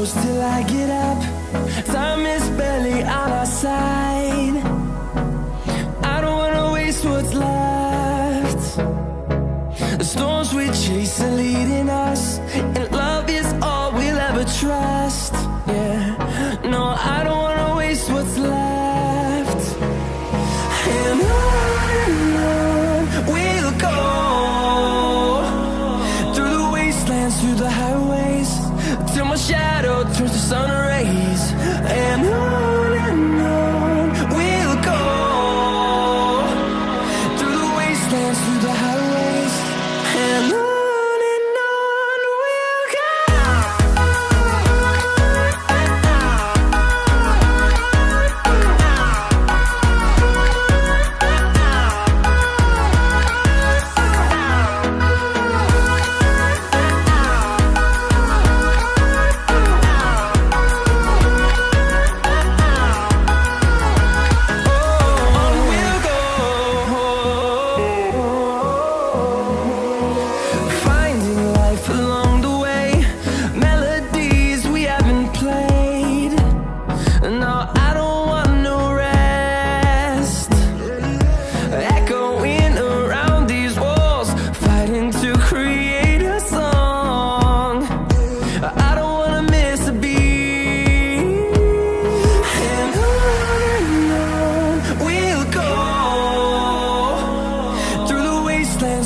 close till I get up. Time is barely on our side. I don't wanna waste what's left. The storms we chase are leading us, and love is all we'll ever trust. Yeah, no, I don't wanna waste what's left. And on we'll go, through the wastelands, through the highways, till my shadow turns to sun rays. And on we'll go, through the wastelands, through the highways, and on we'll go.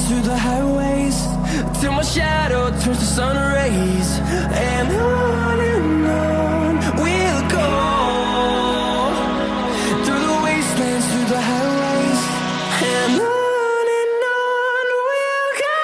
Through the highways, till my shadow turns to sun rays. And on we'll go, through the wastelands, through the highways, and on we'll go.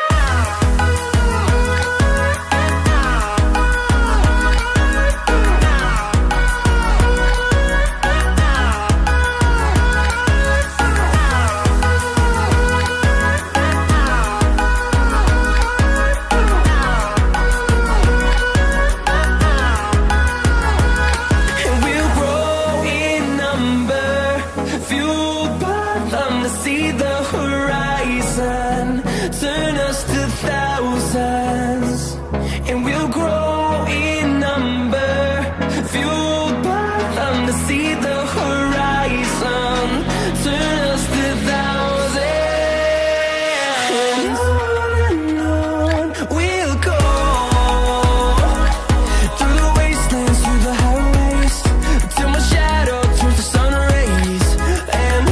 See the horizon, turn us to thousands, and we'll grow in number, fueled by them. To see the horizon, turn us to thousands, and on we'll go, through the wastelands, through the highways, till my shadow turns to sun rays. And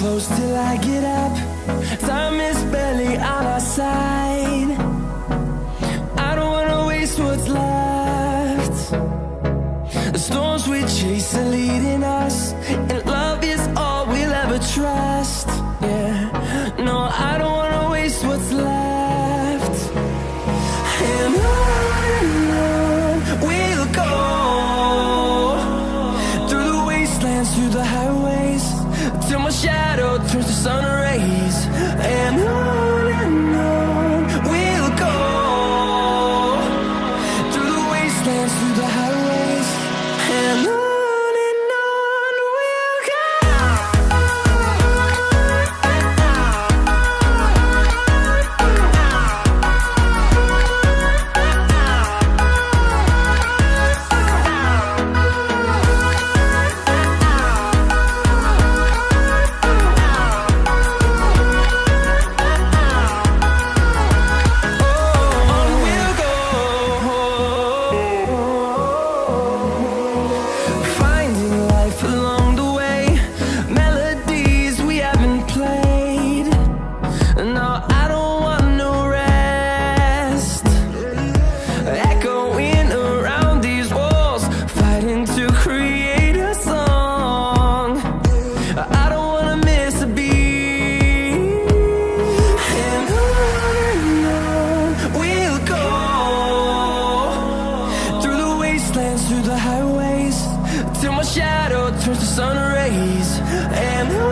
close till I get up. Time is barely on our side. I don't wanna waste what's left. The storms we chase are leading us, and love is all we'll ever trust. Yeah, no, I don't wanna waste what's left. And on we'll go, through the wastelands, through the highways, till my shadow turns to sun rays. And on we'll go, through the wastelands, through the highways, and on we'll go. till my shadow turns to sun rays. And